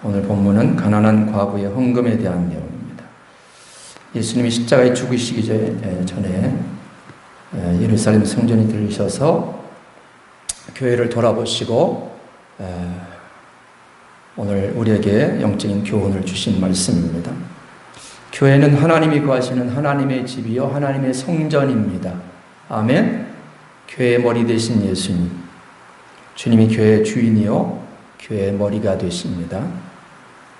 오늘 본문은 가난한 과부의 헌금에 대한 내용입니다. 예수님이 십자가에 죽으시기 전에 예루살렘 성전에 들으셔서 교회를 돌아보시고 오늘 우리에게 영적인 교훈을 주신 말씀입니다. 교회는 하나님이 거하시는 하나님의 집이요 하나님의 성전입니다. 아멘. 교회의 머리 되신 예수님, 주님이 교회의 주인이요 교회의 머리가 되십니다.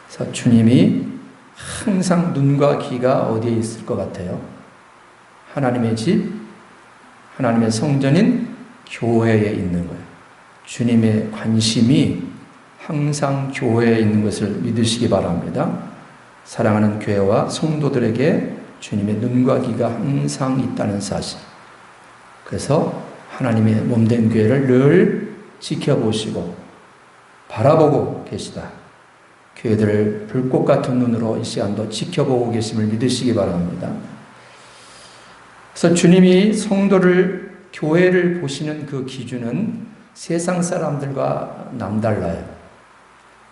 그래서 주님이 항상 눈과 귀가 어디에 있을 것 같아요? 하나님의 집, 하나님의 성전인 교회에 있는 거예요. 주님의 관심이 항상 교회에 있는 것을 믿으시기 바랍니다. 사랑하는 교회와 성도들에게 주님의 눈과 귀가 항상 있다는 사실. 그래서 하나님의 몸된 교회를 늘 지켜보시고 바라보고 계시다. 교회들을 불꽃 같은 눈으로 이 시간도 지켜보고 계심을 믿으시기 바랍니다. 그래서 주님이 성도를, 교회를 보시는 그 기준은 세상 사람들과 남달라요.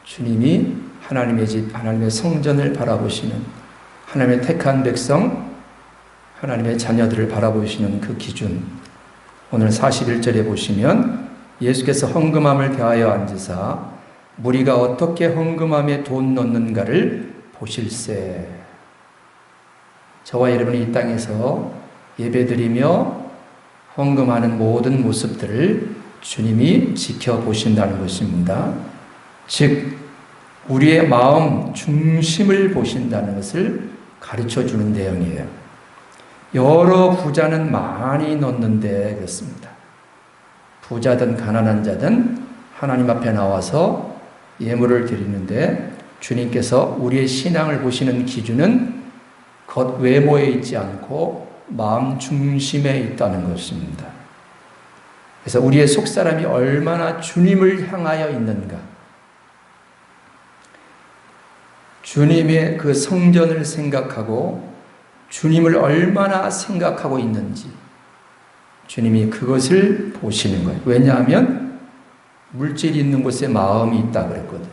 주님이 하나님의 집, 하나님의 성전을 바라보시는, 하나님의 택한 백성, 하나님의 자녀들을 바라보시는 그 기준. 오늘 41절에 보시면 예수께서 헌금함을 대하여 앉으사 무리가 어떻게 헌금함에 돈 넣는가를 보실세. 저와 여러분이 이 땅에서 예배드리며 헌금하는 모든 모습들을 주님이 지켜보신다는 것입니다. 즉 우리의 마음 중심을 보신다는 것을 가르쳐주는 내용이에요. 여러 부자는 많이 넣는데 그렇습니다. 부자든 가난한 자든 하나님 앞에 나와서 예물을 드리는데 주님께서 우리의 신앙을 보시는 기준은 겉 외모에 있지 않고 마음 중심에 있다는 것입니다. 그래서 우리의 속사람이 얼마나 주님을 향하여 있는가, 주님의 그 성전을 생각하고 주님을 얼마나 생각하고 있는지 주님이 그것을 보시는 거예요. 왜냐하면 물질이 있는 곳에 마음이 있다 그랬거든요.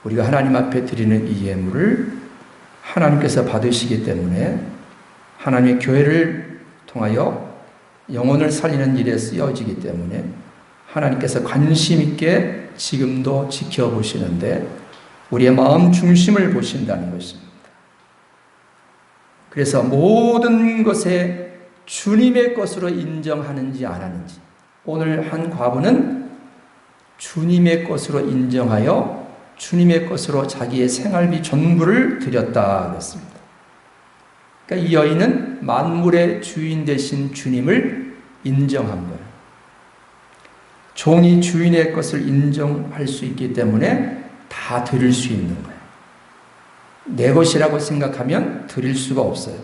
우리가 하나님 앞에 드리는 이 예물을 하나님께서 받으시기 때문에 하나님의 교회를 통하여 영혼을 살리는 일에 쓰여지기 때문에 하나님께서 관심 있게 지금도 지켜보시는데 우리의 마음 중심을 보신다는 것입니다. 그래서 모든 것에 주님의 것으로 인정하는지 안 하는지, 오늘 한 과부는 주님의 것으로 인정하여 주님의 것으로 자기의 생활비 전부를 드렸다 그랬습니다. 그러니까 이 여인은 만물의 주인 되신 주님을 인정한 거예요. 종이 주인의 것을 인정할 수 있기 때문에 다 드릴 수 있는 거예요. 내 것이라고 생각하면 드릴 수가 없어요.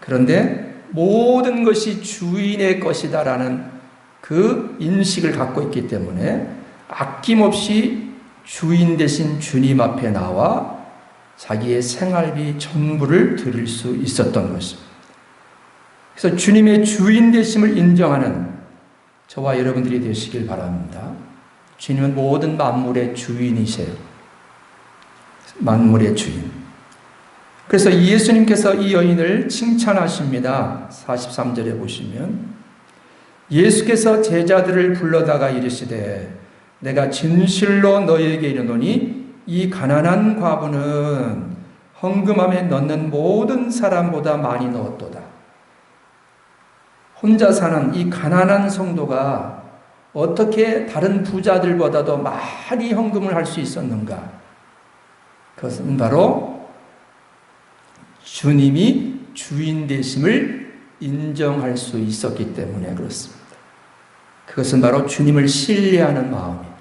그런데 모든 것이 주인의 것이다라는 그 인식을 갖고 있기 때문에 아낌없이 주인 되신 주님 앞에 나와 자기의 생활비 전부를 드릴 수 있었던 것입니다. 그래서 주님의 주인 되심을 인정하는 저와 여러분들이 되시길 바랍니다. 주님은 모든 만물의 주인이세요. 만물의 주인. 그래서 예수님께서 이 여인을 칭찬하십니다. 43절에 보시면 예수께서 제자들을 불러다가 이르시되 내가 진실로 너희에게 이르노니 이 가난한 과부는 헌금함에 넣는 모든 사람보다 많이 넣었도다. 혼자 사는 이 가난한 성도가 어떻게 다른 부자들보다도 많이 헌금을 할 수 있었는가? 그것은 바로 주님이 주인 되심을 인정할 수 있었기 때문에 그렇습니다. 그것은 바로 주님을 신뢰하는 마음이에요.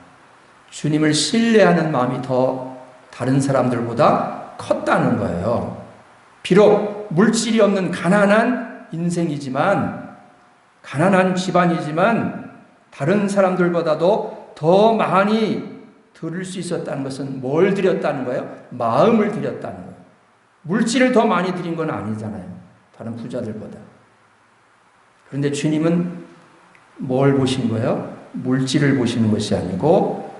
주님을 신뢰하는 마음이 더 다른 사람들보다 컸다는 거예요. 비록 물질이 없는 가난한 인생이지만, 가난한 집안이지만 다른 사람들보다도 더 많이 드릴 수 있었다는 것은 뭘 드렸다는 거예요? 마음을 드렸다는 거예요. 물질을 더 많이 드린 건 아니잖아요. 다른 부자들보다. 그런데 주님은 뭘 보신 거예요? 물질을 보시는 것이 아니고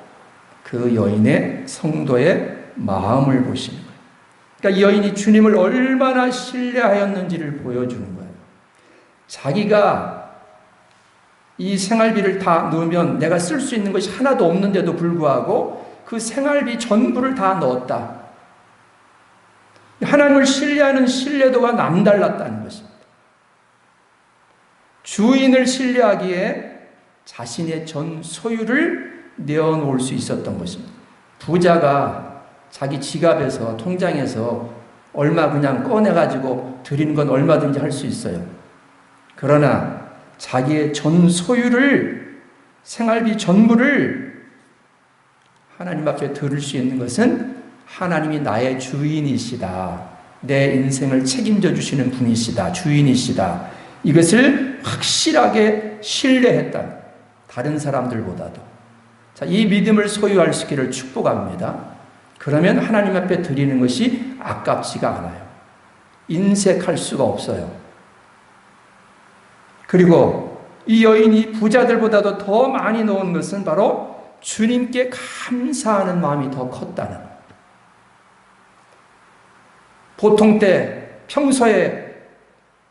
그 여인의 성도의 마음을 보시는 거예요. 그러니까 이 여인이 주님을 얼마나 신뢰하였는지를 보여주는 거예요. 자기가 이 생활비를 다 넣으면 내가 쓸 수 있는 것이 하나도 없는데도 불구하고 그 생활비 전부를 다 넣었다. 하나님을 신뢰하는 신뢰도가 남달랐다는 것입니다. 주인을 신뢰하기에 자신의 전 소유를 내어놓을 수 있었던 것입니다. 부자가 자기 지갑에서 통장에서 얼마 그냥 꺼내가지고 드리는 건 얼마든지 할 수 있어요. 그러나 자기의 전 소유를, 생활비 전부를 하나님 앞에 드릴 수 있는 것은 하나님이 나의 주인이시다. 내 인생을 책임져 주시는 분이시다. 주인이시다. 이것을 확실하게 신뢰했다. 다른 사람들보다도. 자, 이 믿음을 소유할 수 있기를 축복합니다. 그러면 하나님 앞에 드리는 것이 아깝지가 않아요. 인색할 수가 없어요. 그리고 이 여인이 부자들보다도 더 많이 넣은 것은 바로 주님께 감사하는 마음이 더 컸다는 거예요. 보통 때 평소에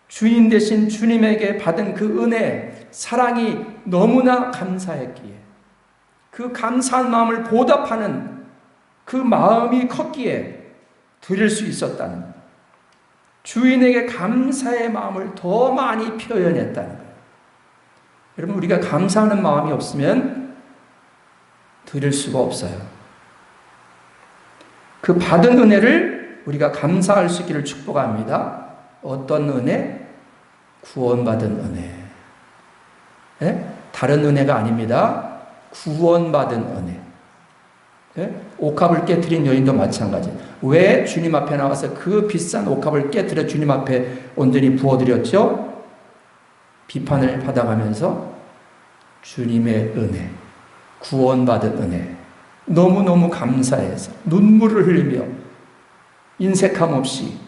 주인 되신 주님에게 받은 그 은혜, 사랑이 너무나 감사했기에 그 감사한 마음을 보답하는 그 마음이 컸기에 드릴 수 있었다는 거예요. 주인에게 감사의 마음을 더 많이 표현했다는 거예요. 여러분, 우리가 감사하는 마음이 없으면 드릴 수가 없어요. 그 받은 은혜를 우리가 감사할 수 있기를 축복합니다. 어떤 은혜? 구원받은 은혜. 예? 다른 은혜가 아닙니다. 구원받은 은혜. 예? 옥합을 깨트린 여인도 마찬가지예요. 왜 주님 앞에 나와서 그 비싼 옥합을 깨트려 주님 앞에 온전히 부어드렸죠? 비판을 받아가면서 주님의 은혜, 구원받은 은혜, 너무너무 감사해서 눈물을 흘리며 인색함 없이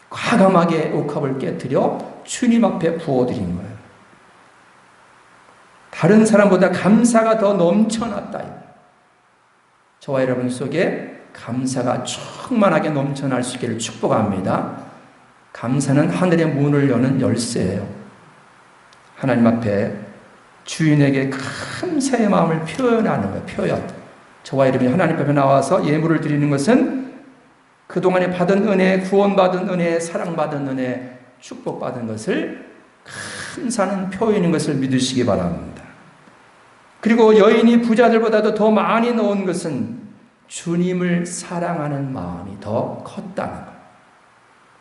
과감하게 옥합을 깨트려 주님 앞에 부어드린 거예요. 다른 사람보다 감사가 더 넘쳐났다. 저와 여러분 속에 감사가 충만하게 넘쳐날 수 있기를 축복합니다. 감사는 하늘의 문을 여는 열쇠예요. 하나님 앞에 주인에게 감사의 마음을 표현하는 거예요. 표현. 저와 여러분이 하나님 앞에 나와서 예물을 드리는 것은 그동안에 받은 은혜, 구원받은 은혜, 사랑받은 은혜, 축복받은 것을 감사하는 표현인 것을 믿으시기 바랍니다. 그리고 여인이 부자들보다도 더 많이 넣은 것은 주님을 사랑하는 마음이 더 컸다는 거예요.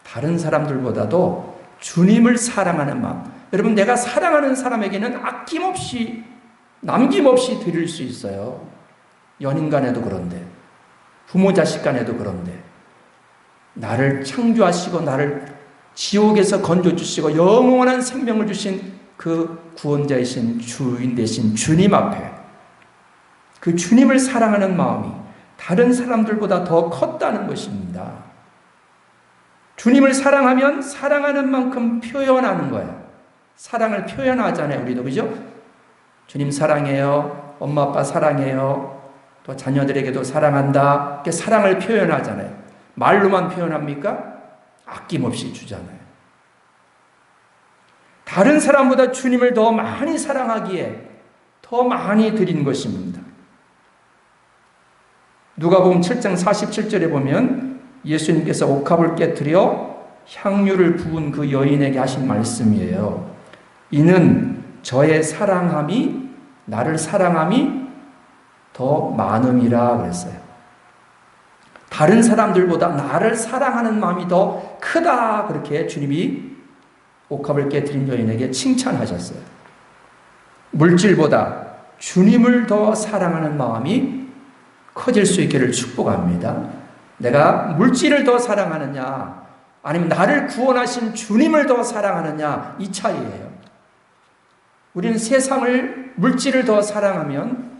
다른 사람들보다도 주님을 사랑하는 마음. 여러분, 내가 사랑하는 사람에게는 아낌없이, 남김없이 드릴 수 있어요. 연인 간에도 그런데, 부모 자식 간에도 그런데, 나를 창조하시고 나를 지옥에서 건져주시고 영원한 생명을 주신 그 구원자이신 주인 되신 주님 앞에 그 주님을 사랑하는 마음이 다른 사람들보다 더 컸다는 것입니다. 주님을 사랑하면 사랑하는 만큼 표현하는 거예요. 사랑을 표현하잖아요, 우리도. 그죠? 주님 사랑해요. 엄마 아빠 사랑해요. 또 자녀들에게도 사랑한다. 이렇게 사랑을 표현하잖아요. 말로만 표현합니까? 아낌없이 주잖아요. 다른 사람보다 주님을 더 많이 사랑하기에 더 많이 드린 것입니다. 누가복음 7장 47절에 보면 예수님께서 옥합을 깨트려 향유를 부은 그 여인에게 하신 말씀이에요. 이는 저의 사랑함이, 나를 사랑함이 더 많음이라 그랬어요. 다른 사람들보다 나를 사랑하는 마음이 더 크다, 그렇게 주님이 옥합을 깨트린 여인에게 칭찬하셨어요. 물질보다 주님을 더 사랑하는 마음이 커질 수 있기를 축복합니다. 내가 물질을 더 사랑하느냐, 아니면 나를 구원하신 주님을 더 사랑하느냐, 이 차이예요. 우리는 세상을, 물질을 더 사랑하면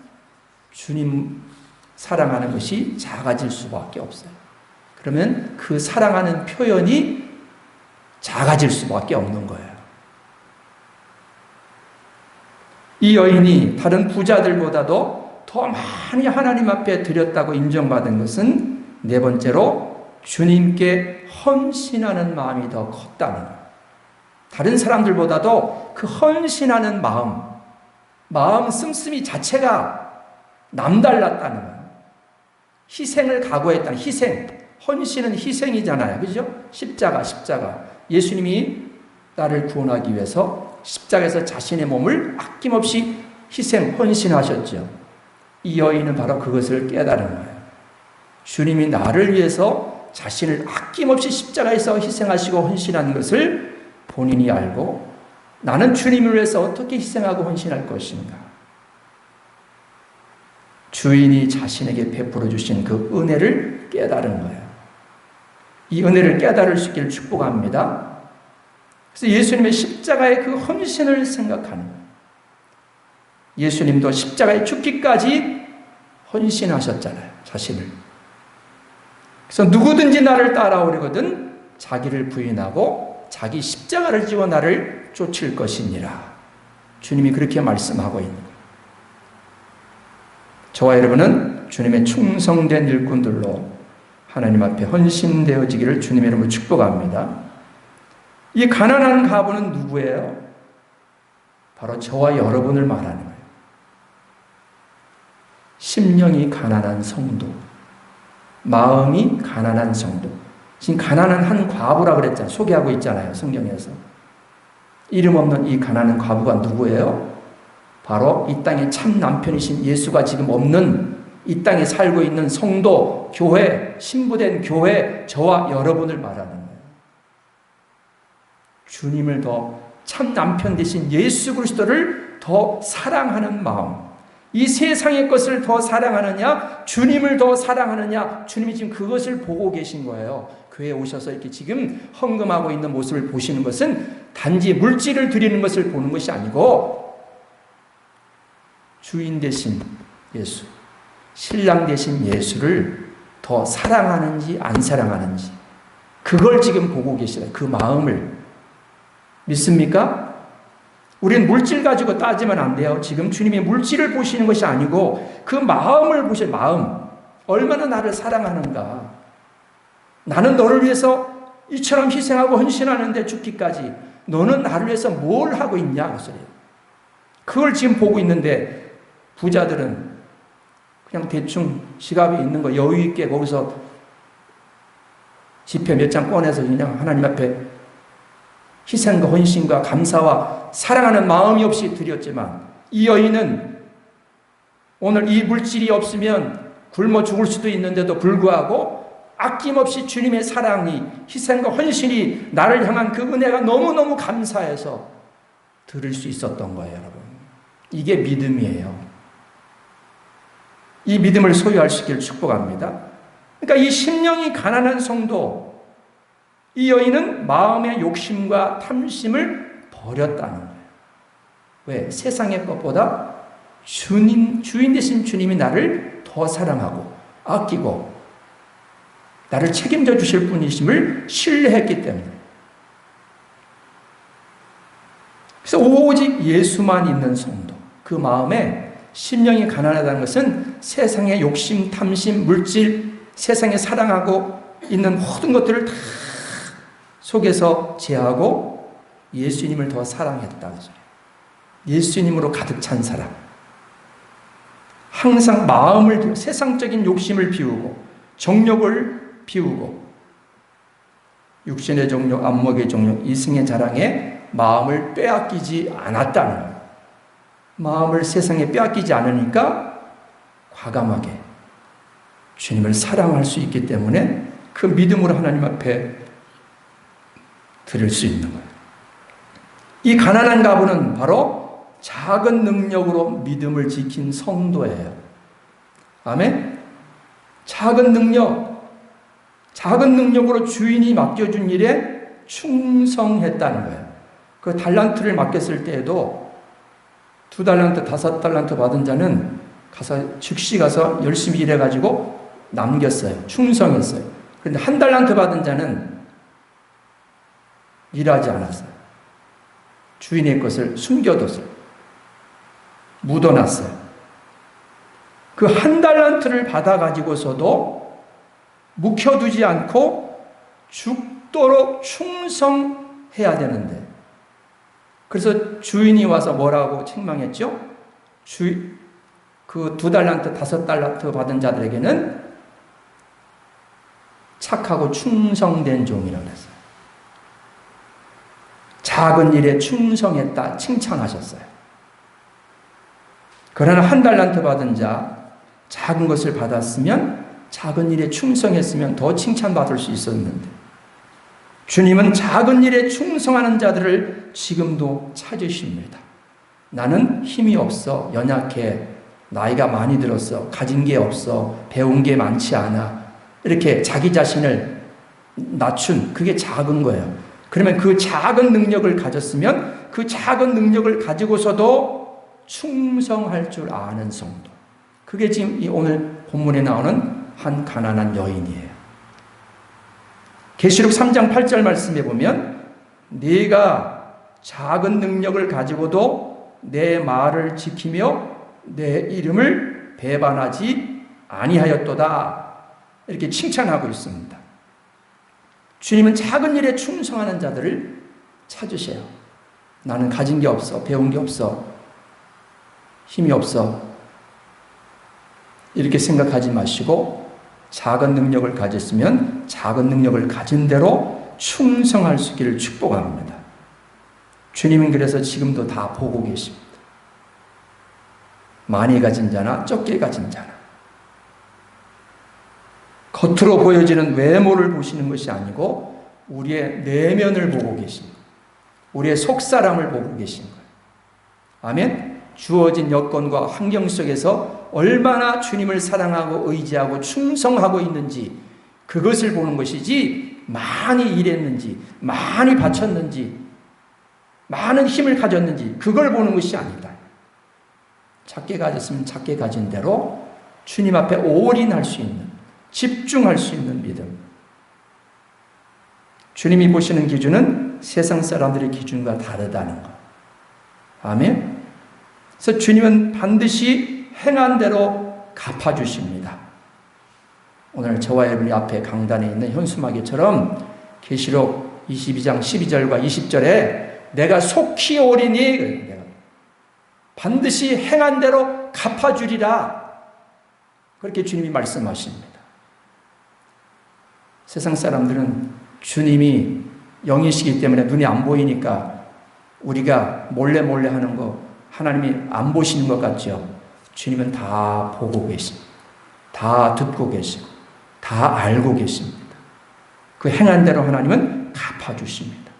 주님 사랑하는 것이 작아질 수밖에 없어요. 그러면 그 사랑하는 표현이 작아질 수밖에 없는 거예요. 이 여인이 다른 부자들보다도 더 많이 하나님 앞에 드렸다고 인정받은 것은 네 번째로 주님께 헌신하는 마음이 더 컸다는 거예요. 다른 사람들보다도 그 헌신하는 마음 씀씀이 자체가 남달랐다는 거예요. 희생을 각오했다는 희생. 헌신은 희생이잖아요. 그죠? 십자가. 예수님이 나를 구원하기 위해서 십자가에서 자신의 몸을 아낌없이 희생, 헌신하셨죠. 이 여인은 바로 그것을 깨달은 거예요. 주님이 나를 위해서 자신을 아낌없이 십자가에서 희생하시고 헌신한 것을 본인이 알고 나는 주님을 위해서 어떻게 희생하고 헌신할 것인가. 주인이 자신에게 베풀어 주신 그 은혜를 깨달은 거예요. 이 은혜를 깨달을 수 있기를 축복합니다. 그래서 예수님의 십자가의 그 헌신을 생각하는 거예요. 예수님도 십자가에 죽기까지 헌신하셨잖아요. 자신을. 그래서 누구든지 나를 따라오려거든 자기를 부인하고 자기 십자가를 지고 나를 쫓을 것이니라. 주님이 그렇게 말씀하고 있는 거예요. 저와 여러분은 주님의 충성된 일꾼들로 하나님 앞에 헌신되어지기를 주님의 이름으로 축복합니다. 이 가난한 과부는 누구예요? 바로 저와 여러분을 말하는 거예요. 심령이 가난한 성도, 마음이 가난한 성도. 지금 가난한 한 과부라 그랬잖아요. 소개하고 있잖아요. 성경에서. 이름 없는 이 가난한 과부가 누구예요? 바로 이 땅의 참 남편이신 예수가 지금 없는 이 땅에 살고 있는 성도, 교회, 신부된 교회, 저와 여러분을 말하는 거예요. 주님을 더 참 남편 되신 예수 그리스도를 더 사랑하는 마음. 이 세상의 것을 더 사랑하느냐, 주님을 더 사랑하느냐, 주님이 지금 그것을 보고 계신 거예요. 교회에 오셔서 이렇게 지금 헌금하고 있는 모습을 보시는 것은 단지 물질을 드리는 것을 보는 것이 아니고 주인 되신 예수, 신랑 되신 예수를 더 사랑하는지 안 사랑하는지 그걸 지금 보고 계시다. 그 마음을 믿습니까? 우리는 물질 가지고 따지면 안 돼요. 지금 주님이 물질을 보시는 것이 아니고 그 마음을 보실 마음. 얼마나 나를 사랑하는가. 나는 너를 위해서 이처럼 희생하고 헌신하는데 죽기까지 너는 나를 위해서 뭘 하고 있냐 그 소리예요. 그걸 지금 보고 있는데 부자들은 그냥 대충 지갑에 있는 거 여유 있게 거기서 지폐 몇 장 꺼내서 그냥 하나님 앞에 희생과 헌신과 감사와 사랑하는 마음이 없이 드렸지만 이 여인은 오늘 이 물질이 없으면 굶어 죽을 수도 있는데도 불구하고 아낌없이 주님의 사랑이 희생과 헌신이 나를 향한 그 은혜가 너무너무 감사해서 들을 수 있었던 거예요, 여러분. 이게 믿음이에요. 이 믿음을 소유할 수 있기를 축복합니다. 그러니까 이 심령이 가난한 성도, 이 여인은 마음의 욕심과 탐심을 버렸다는 거예요. 왜? 세상의 것보다 주인 되신 주님이 나를 더 사랑하고 아끼고 나를 책임져 주실 분이심을 신뢰했기 때문에. 그래서 오직 예수만 있는 성도, 그 마음에 심령이 가난하다는 것은 세상의 욕심, 탐심, 물질, 세상에 사랑하고 있는 모든 것들을 다 속에서 제하고 예수님을 더 사랑했다. 예수님으로 가득 찬 사람. 항상 마음을 세상적인 욕심을 비우고 정욕을 비우고 육신의 정욕, 안목의 정욕, 이승의 자랑에 마음을 빼앗기지 않았다는 거예요. 마음을 세상에 빼앗기지 않으니까 과감하게 주님을 사랑할 수 있기 때문에 그 믿음으로 하나님 앞에 드릴 수 있는 거예요. 이 가난한 가부는 바로 작은 능력으로 믿음을 지킨 성도예요. 아멘? 작은 능력으로 주인이 맡겨준 일에 충성했다는 거예요. 그 달란트를 맡겼을 때에도 2달란트, 5달란트 받은 자는 즉시 가서 열심히 일해가지고 남겼어요. 충성했어요. 그런데 1달란트 받은 자는 일하지 않았어요. 주인의 것을 숨겨뒀어요. 묻어놨어요. 그 한 달란트를 받아 가지고서도 묵혀두지 않고 죽도록 충성해야 되는데, 그래서 주인이 와서 뭐라고 책망했죠? 그 2달란트, 5달란트 받은 자들에게는 착하고 충성된 종이라고 했어요. 작은 일에 충성했다 칭찬하셨어요. 그러나 1달란트 받은 자, 작은 것을 받았으면, 작은 일에 충성했으면 더 칭찬받을 수 있었는데, 주님은 작은 일에 충성하는 자들을 지금도 찾으십니다. 나는 힘이 없어, 연약해, 나이가 많이 들었어, 가진 게 없어, 배운 게 많지 않아, 이렇게 자기 자신을 낮춘, 그게 작은 거예요. 그러면 그 작은 능력을 가졌으면 그 작은 능력을 가지고서도 충성할 줄 아는 성도, 그게 지금 오늘 본문에 나오는 한 가난한 여인이에요. 계시록 3장 8절 말씀에 보면 네가 작은 능력을 가지고도 내 말을 지키며 내 이름을 배반하지 아니하였도다, 이렇게 칭찬하고 있습니다. 주님은 작은 일에 충성하는 자들을 찾으세요. 나는 가진 게 없어, 배운 게 없어, 힘이 없어, 이렇게 생각하지 마시고 작은 능력을 가졌으면 작은 능력을 가진 대로 충성할 수 있기를 축복합니다. 주님은 그래서 지금도 다 보고 계십니다. 많이 가진 자나 적게 가진 자나, 겉으로 보여지는 외모를 보시는 것이 아니고 우리의 내면을 보고 계신 거예요. 우리의 속사람을 보고 계신 거예요. 아멘. 주어진 여건과 환경 속에서 얼마나 주님을 사랑하고 의지하고 충성하고 있는지, 그것을 보는 것이지, 많이 일했는지, 많이 바쳤는지, 많은 힘을 가졌는지, 그걸 보는 것이 아니다. 작게 가졌으면 작게 가진 대로 주님 앞에 올인할 수 있는, 집중할 수 있는 믿음. 주님이 보시는 기준은 세상 사람들의 기준과 다르다는 것. 아멘. 그래서 주님은 반드시 행한 대로 갚아주십니다. 오늘 저와 여러분이 앞에 강단에 있는 현수막에처럼 계시록 22장 12절과 20절에 내가 속히 오리니 반드시 행한 대로 갚아주리라, 그렇게 주님이 말씀하십니다. 세상 사람들은 주님이 영이시기 때문에 눈이 안 보이니까 우리가 몰래 하는 거 하나님이 안 보시는 것 같죠? 주님은 다 보고 계십니다. 다 듣고 계시고 다 알고 계십니다. 그 행한 대로 하나님은 갚아주십니다.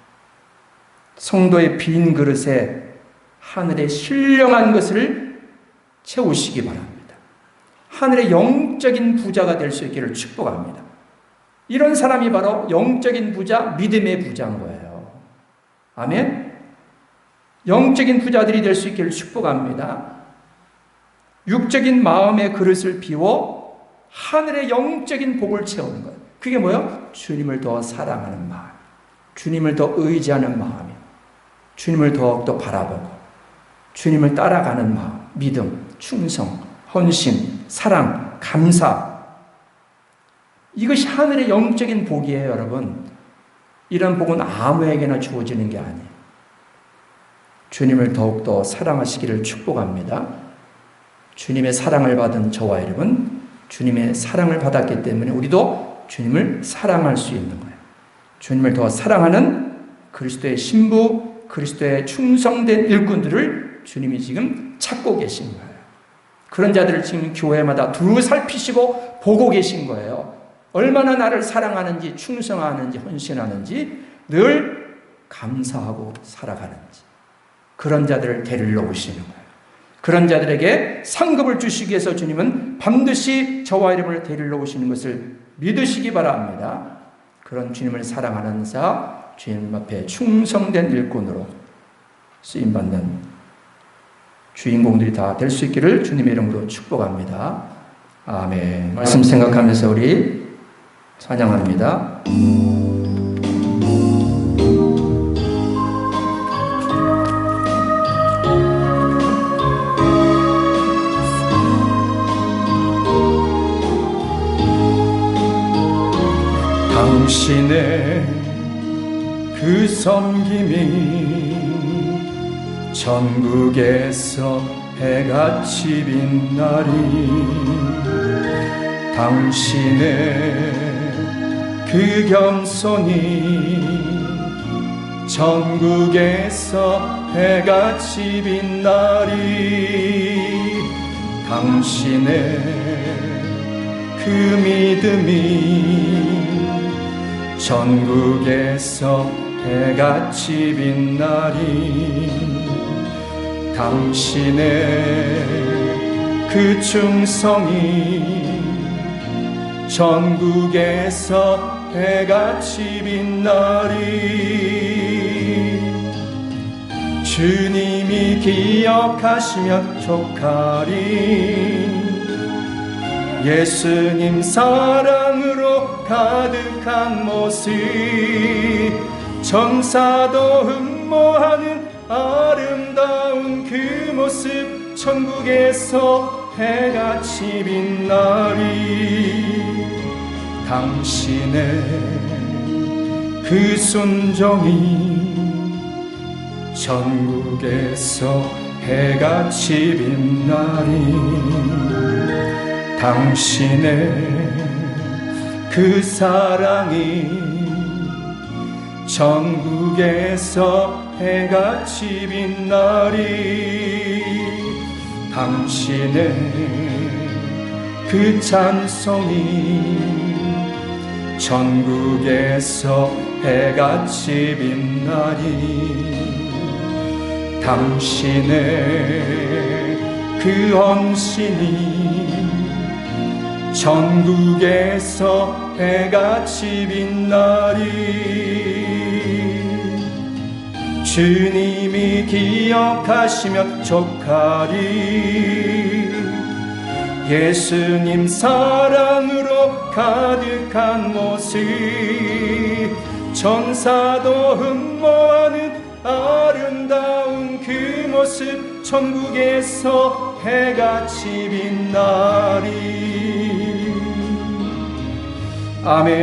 성도의 빈 그릇에 하늘의 신령한 것을 채우시기 바랍니다. 하늘의 영적인 부자가 될 수 있기를 축복합니다. 이런 사람이 바로 영적인 부자, 믿음의 부자인 거예요. 아멘. 영적인 부자들이 될 수 있기를 축복합니다. 육적인 마음의 그릇을 비워 하늘의 영적인 복을 채우는 것. 그게 뭐예요? 주님을 더 사랑하는 마음, 주님을 더 의지하는 마음이요, 주님을 더욱더 바라보고 주님을 따라가는 마음, 믿음, 충성, 헌신, 사랑, 감사. 이것이 하늘의 영적인 복이에요, 여러분. 이런 복은 아무에게나 주어지는 게 아니에요. 주님을 더욱더 사랑하시기를 축복합니다. 주님의 사랑을 받은 저와 여러분, 주님의 사랑을 받았기 때문에 우리도 주님을 사랑할 수 있는 거예요. 주님을 더 사랑하는 그리스도의 신부, 그리스도의 충성된 일꾼들을 주님이 지금 찾고 계신 거예요. 그런 자들을 지금 교회마다 두루 살피시고 보고 계신 거예요. 얼마나 나를 사랑하는지, 충성하는지, 헌신하는지, 늘 감사하고 살아가는지. 그런 자들을 데리러 오시는 거예요. 그런 자들에게 상급을 주시기 위해서 주님은 반드시 저와 여러분을 데리러 오시는 것을 믿으시기 바랍니다. 그런 주님을 사랑하는 자, 주님 앞에 충성된 일꾼으로 쓰임받는 주인공들이 다 될 수 있기를 주님의 이름으로 축복합니다. 아멘. 말씀 생각하면서 우리 찬양합니다. 당신의 그 섬김이 천국에서 해같이 빛나리. 당신의 그 겸손이 천국에서 해같이 빛나리. 당신의 그 믿음이 천국에서 해같이 빛나리. 당신의 그 충성이 천국에서 해같이 빛나리. 주님이 기억하시면 족하리. 예수님 사랑으로 가득한 모습, 천사도 흠모하는 아름다운 그 모습, 천국에서 해같이 빛나리. 당신의 그 순종이 천국에서 해같이 빛나리. 당신의 그 사랑이 천국에서 해같이 빛나리. 당신의 그 찬송이 천국에서 해같이 빛나리. 당신의 그 헌신이 천국에서 해같이 빛나리. 주님이 기억하시면 족하리. 예수님 사랑으로 가득한 모습, 천사도 흠모하는 아름다운 그 모습, 천국에서 해같이 빛나리. 아멘.